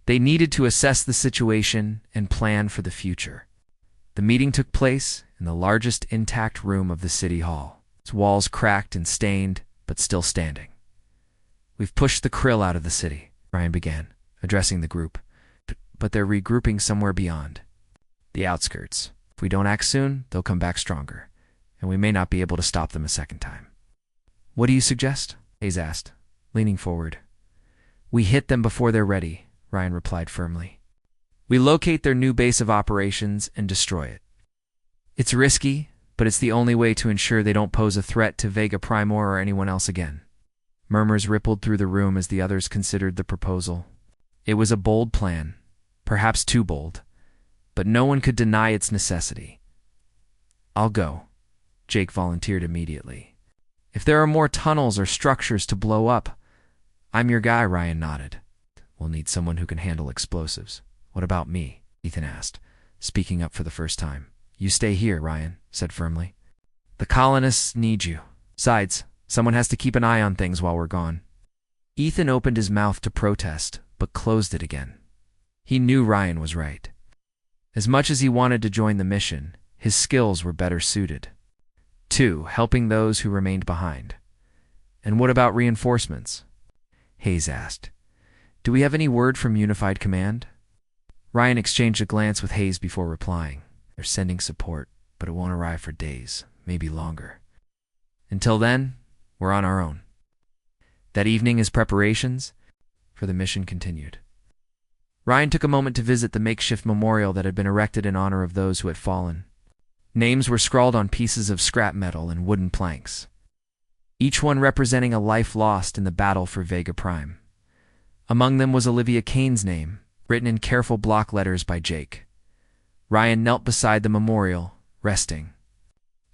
They needed to assess the situation and plan for the future. The meeting took place in the largest intact room of the city hall, its walls cracked and stained, but still standing. "We've pushed the krill out of the city," Ryan began, addressing the group, "but they're regrouping somewhere beyond the outskirts. If we don't act soon, they'll come back stronger, and we may not be able to stop them a second time." "What do you suggest?" Hayes asked, leaning forward. "We hit them before they're ready," Ryan replied firmly. "We locate their new base of operations and destroy it. It's risky, but it's the only way to ensure they don't pose a threat to Vega Primor or anyone else again." Murmurs rippled through the room as the others considered the proposal. It was a bold plan, perhaps too bold, but no one could deny its necessity. "I'll go," Jake volunteered immediately. "If there are more tunnels or structures to blow up, I'm your guy," Ryan nodded. "We'll need someone who can handle explosives." "What about me?" Ethan asked, speaking up for the first time. "You stay here," Ryan said firmly. "The colonists need you. Besides, someone has to keep an eye on things while we're gone." Ethan opened his mouth to protest, but closed it again. He knew Ryan was right. As much as he wanted to join the mission, his skills were better suited to helping those who remained behind. "And what about reinforcements?" Hayes asked. "Do we have any word from Unified Command?" Ryan exchanged a glance with Hayes before replying. "They're sending support, but it won't arrive for days, maybe longer. Until then, we're on our own." That evening, his preparations for the mission continued. Ryan took a moment to visit the makeshift memorial that had been erected in honor of those who had fallen. Names were scrawled on pieces of scrap metal and wooden planks, each one representing a life lost in the battle for Vega Prime. Among them was Olivia Kane's name, written in careful block letters by Jake. Ryan knelt beside the memorial, resting,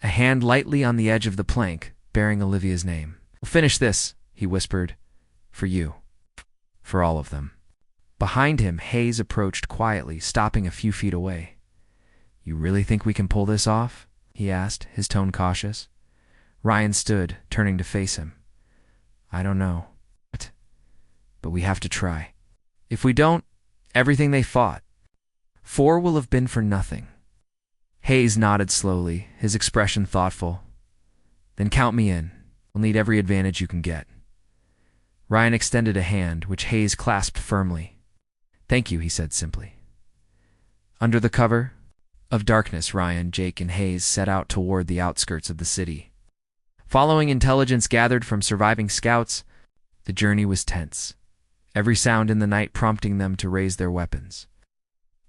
a hand lightly on the edge of the plank, bearing Olivia's name. "We'll finish this," he whispered. "For you. For all of them." Behind him, Hayes approached quietly, stopping a few feet away. "You really think we can pull this off?" he asked, his tone cautious. Ryan stood, turning to face him. "I don't know. But we have to try. If we don't, everything they fought for will have been for nothing." Hayes nodded slowly, his expression thoughtful. "Then count me in. We'll need every advantage you can get." Ryan extended a hand, which Hayes clasped firmly. "Thank you," he said simply. Under the cover of darkness, Ryan, Jake, and Hayes set out toward the outskirts of the city. Following intelligence gathered from surviving scouts, the journey was tense, every sound in the night prompting them to raise their weapons.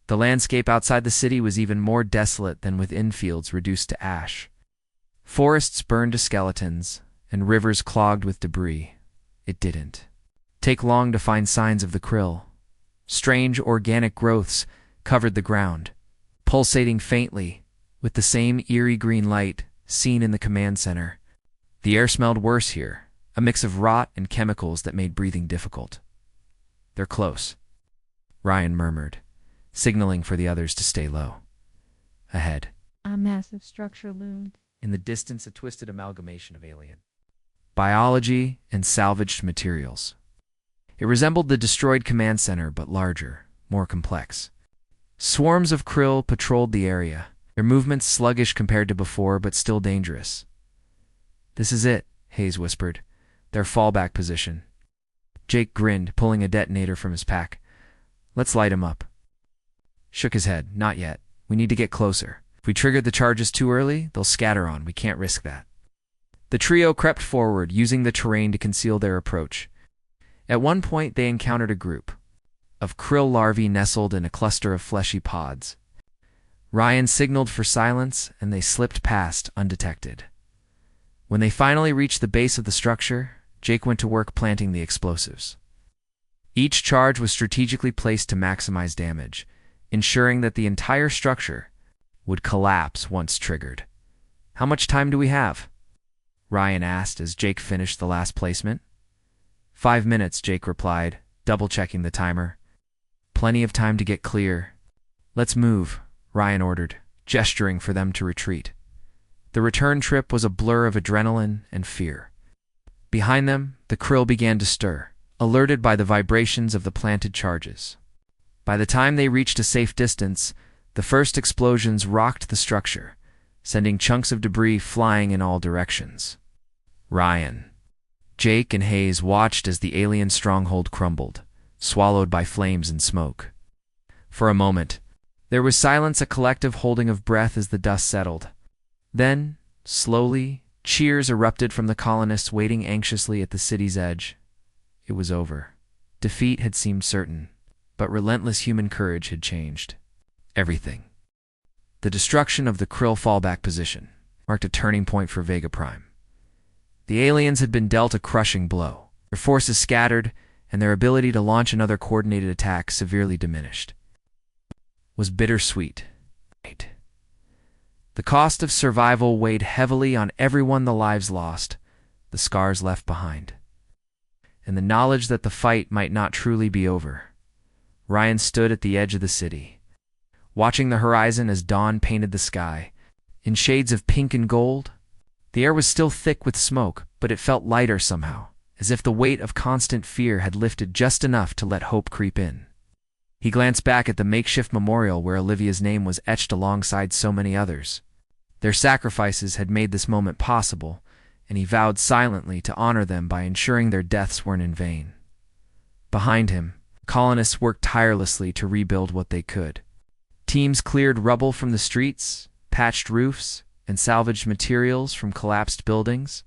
The landscape outside the city was even more desolate than within, fields reduced to ash, forests burned to skeletons, and rivers clogged with debris. It didn't take long to find signs of the krill. Strange organic growths covered the ground, pulsating faintly with the same eerie green light seen in the command center. The air smelled worse here, a mix of rot and chemicals that made breathing difficult. "They're close," Ryan murmured, signaling for the others to stay low. Ahead, a massive structure loomed. In the distance, a twisted amalgamation of alien biology and salvaged materials. It resembled the destroyed command center, but larger, more complex. Swarms of krill patrolled the area, their movements sluggish compared to before, but still dangerous. "This is it," Hayes whispered, "their fallback position. Jake grinned, pulling a detonator from his pack. Let's light him up. Shook his head. Not yet. We need to get closer. If we triggered the charges too early, they'll scatter on. We can't risk that. The trio crept forward, using the terrain to conceal their approach. At one point, they encountered a group of krill larvae nestled in a cluster of fleshy pods. Ryan signaled for silence, and they slipped past undetected. When they finally reached the base of the structure, Jake went to work planting the explosives. Each charge was strategically placed to maximize damage, ensuring that the entire structure would collapse once triggered. How much time do we have? Ryan asked as Jake finished the last placement. 5 minutes, Jake replied, double-checking the timer. Plenty of time to get clear. Let's move, Ryan ordered, gesturing for them to retreat. The return trip was a blur of adrenaline and fear. Behind them, the krill began to stir, alerted by the vibrations of the planted charges. By the time they reached a safe distance, the first explosions rocked the structure, sending chunks of debris flying in all directions. Ryan, Jake, and Hayes watched as the alien stronghold crumbled, swallowed by flames and smoke. For a moment, there was silence, a collective holding of breath as the dust settled. Then, slowly, cheers erupted from the colonists waiting anxiously at the city's edge. It was over. Defeat had seemed certain, but relentless human courage had changed everything. The destruction of the krill fallback position marked a turning point for Vega Prime. The aliens had been dealt a crushing blow. Their forces scattered, and their ability to launch another coordinated attack severely diminished. It was bittersweet. The cost of survival weighed heavily on everyone, the lives lost, the scars left behind, and the knowledge that the fight might not truly be over. Ryan stood at the edge of the city, watching the horizon as dawn painted the sky in shades of pink and gold. The air was still thick with smoke, but it felt lighter somehow, as if the weight of constant fear had lifted just enough to let hope creep in. He glanced back at the makeshift memorial where Olivia's name was etched alongside so many others. Their sacrifices had made this moment possible, and he vowed silently to honor them by ensuring their deaths weren't in vain. Behind him, colonists worked tirelessly to rebuild what they could. Teams cleared rubble from the streets, patched roofs, and salvaged materials from collapsed buildings.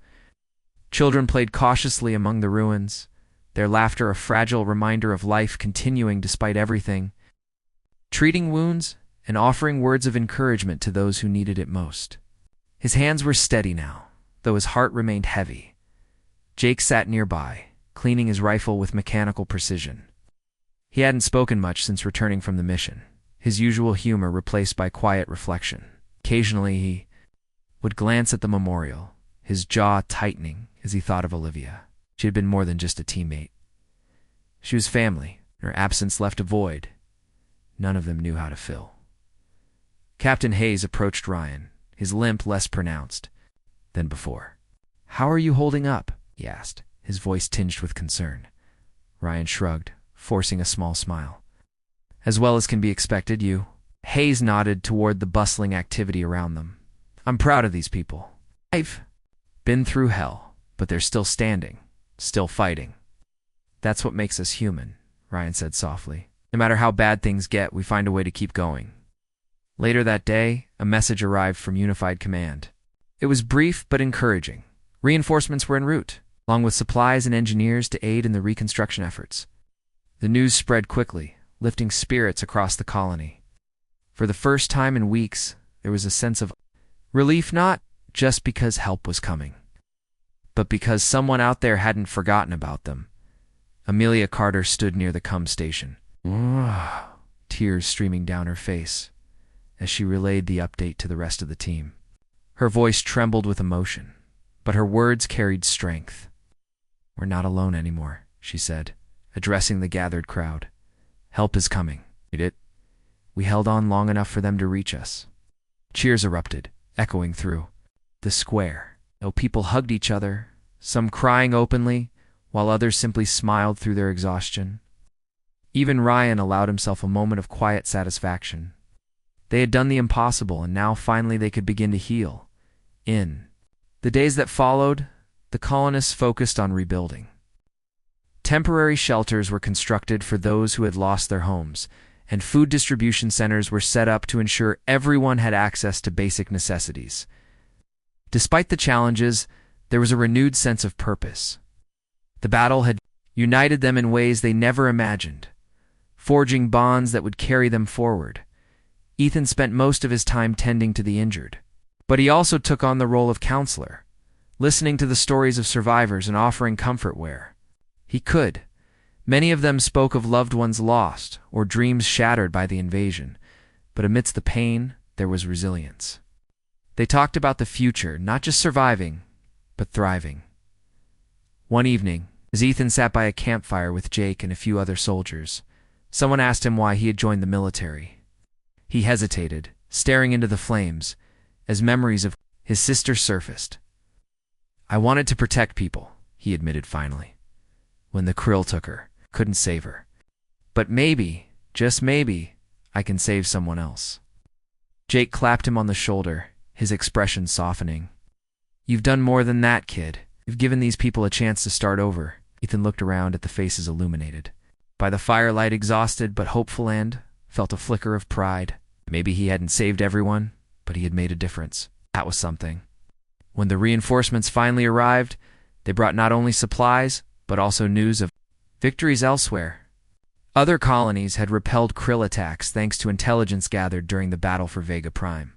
Children played cautiously among the ruins, their laughter a fragile reminder of life continuing despite everything, treating wounds and offering words of encouragement to those who needed it most. His hands were steady now, though his heart remained heavy. Jake sat nearby, cleaning his rifle with mechanical precision. He hadn't spoken much since returning from the mission, his usual humor replaced by quiet reflection. Occasionally he would glance at the memorial, his jaw tightening as he thought of Olivia. She had been more than just a teammate. She was family, and her absence left a void none of them knew how to fill. Captain Hayes approached Ryan, his limp less pronounced than before. "How are you holding up?" he asked, his voice tinged with concern. Ryan shrugged, forcing a small smile. "As well as can be expected, you." Hayes nodded toward the bustling activity around them. "I'm proud of these people. I've been through hell, but they're still standing, still fighting. That's what makes us human," Ryan said softly. "No matter how bad things get, we find a way to keep going." Later that day, a message arrived from Unified Command. It was brief but encouraging. Reinforcements were en route, along with supplies and engineers to aid in the reconstruction efforts. The news spread quickly, lifting spirits across the colony. For the first time in weeks, there was a sense of relief, not just because help was coming, but because someone out there hadn't forgotten about them. Amelia Carter stood near the cum station, tears streaming down her face as she relayed the update to the rest of the team. Her voice trembled with emotion, but her words carried strength. "We're not alone anymore," she said, addressing the gathered crowd. "Help is coming." We held on long enough for them to reach us. Cheers erupted, echoing through the square. People hugged each other, some crying openly, while others simply smiled through their exhaustion. Even Ryan allowed himself a moment of quiet satisfaction. They had done the impossible, and now finally they could begin to heal. In the days that followed, the colonists focused on rebuilding. Temporary shelters were constructed for those who had lost their homes, and food distribution centers were set up to ensure everyone had access to basic necessities. Despite the challenges, there was a renewed sense of purpose. The battle had united them in ways they never imagined, forging bonds that would carry them forward. Ethan spent most of his time tending to the injured, but he also took on the role of counselor, listening to the stories of survivors and offering comfort where he could. Many of them spoke of loved ones lost or dreams shattered by the invasion, but amidst the pain, there was resilience. They talked about the future, not just surviving, but thriving. One evening, as Ethan sat by a campfire with Jake and a few other soldiers, someone asked him why he had joined the military. He hesitated, staring into the flames, as memories of his sister surfaced. "I wanted to protect people," he admitted finally. "When the krill took her, couldn't save her. But maybe, just maybe, I can save someone else." Jake clapped him on the shoulder, his expression softening. "You've done more than that, kid. You've given these people a chance to start over." Ethan looked around at the faces illuminated by the firelight, exhausted but hopeful, and felt a flicker of pride. Maybe he hadn't saved everyone, but he had made a difference. That was something. When the reinforcements finally arrived, they brought not only supplies, but also news of victories elsewhere. Other colonies had repelled krill attacks thanks to intelligence gathered during the battle for Vega Prime.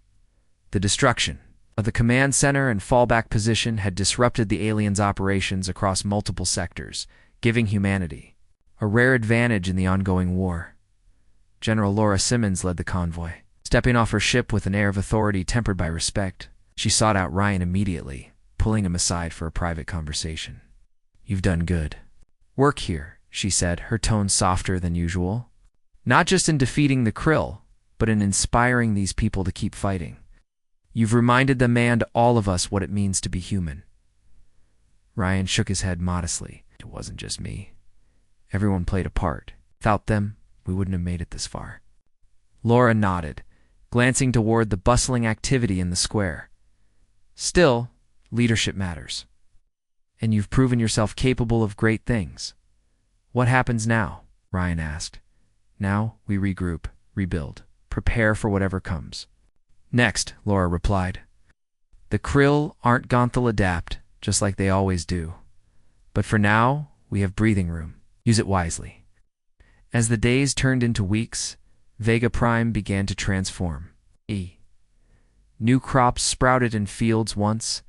The destruction of the command center and fallback position had disrupted the aliens' operations across multiple sectors, giving humanity a rare advantage in the ongoing war. General Laura Simmons led the convoy. Stepping off her ship with an air of authority tempered by respect, she sought out Ryan immediately, pulling him aside for a private conversation. "You've done good work here," she said, her tone softer than usual. "Not just in defeating the krill, but in inspiring these people to keep fighting. You've reminded them and all of us what it means to be human." Ryan shook his head modestly. "It wasn't just me. Everyone played a part. Without them, we wouldn't have made it this far." Laura nodded, glancing toward the bustling activity in the square. "Still, leadership matters. And you've proven yourself capable of great things. What happens now?" Ryan asked. "Now we regroup, rebuild, prepare for whatever comes." "Next," Laura replied. "The krill aren't gone, they'll adapt, just like they always do. But for now, we have breathing room. Use it wisely." As the days turned into weeks, Vega Prime began to transform. New crops sprouted in fields once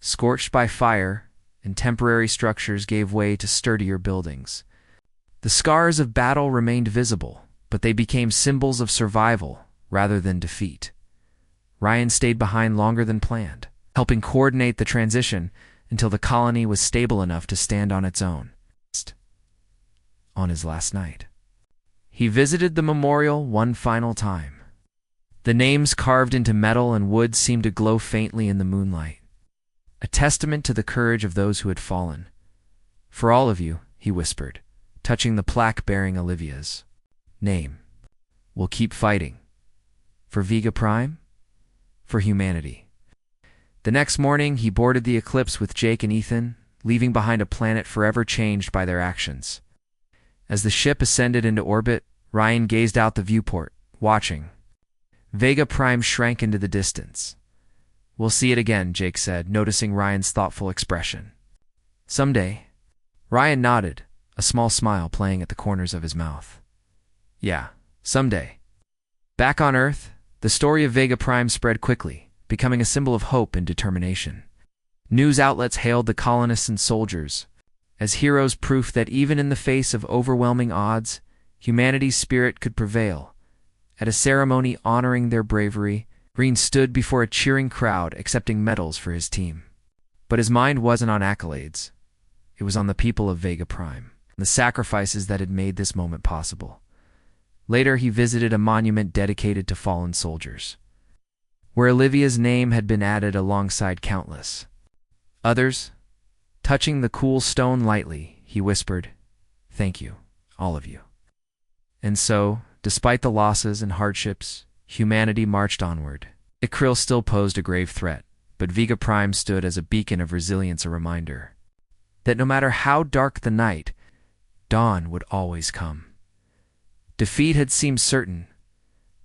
scorched by fire, and temporary structures gave way to sturdier buildings. The scars of battle remained visible, but they became symbols of survival rather than defeat. Ryan stayed behind longer than planned, helping coordinate the transition until the colony was stable enough to stand on its own. On his last night, he visited the memorial one final time. The names carved into metal and wood seemed to glow faintly in the moonlight, a testament to the courage of those who had fallen. "For all of you," he whispered, touching the plaque bearing Olivia's name. "We'll keep fighting. For Vega Prime, for humanity." The next morning, he boarded the Eclipse with Jake and Ethan, leaving behind a planet forever changed by their actions. As the ship ascended into orbit, Ryan gazed out the viewport, watching. Vega Prime shrank into the distance. "We'll see it again," Jake said, noticing Ryan's thoughtful expression. "Someday." Ryan nodded, a small smile playing at the corners of his mouth. "Yeah, someday." Back on Earth, the story of Vega Prime spread quickly, becoming a symbol of hope and determination. News outlets hailed the colonists and soldiers as heroes, proof that even in the face of overwhelming odds, humanity's spirit could prevail. At a ceremony honoring their bravery, Green stood before a cheering crowd accepting medals for his team. But his mind wasn't on accolades. It was on the people of Vega Prime, and the sacrifices that had made this moment possible. Later, he visited a monument dedicated to fallen soldiers, where Olivia's name had been added alongside countless others. Touching the cool stone lightly, he whispered, "Thank you, all of you." And so, despite the losses and hardships, humanity marched onward. The krill still posed a grave threat, but Vega Prime stood as a beacon of resilience, a reminder that no matter how dark the night, dawn would always come. Defeat had seemed certain,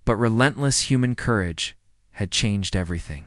but relentless human courage had changed everything.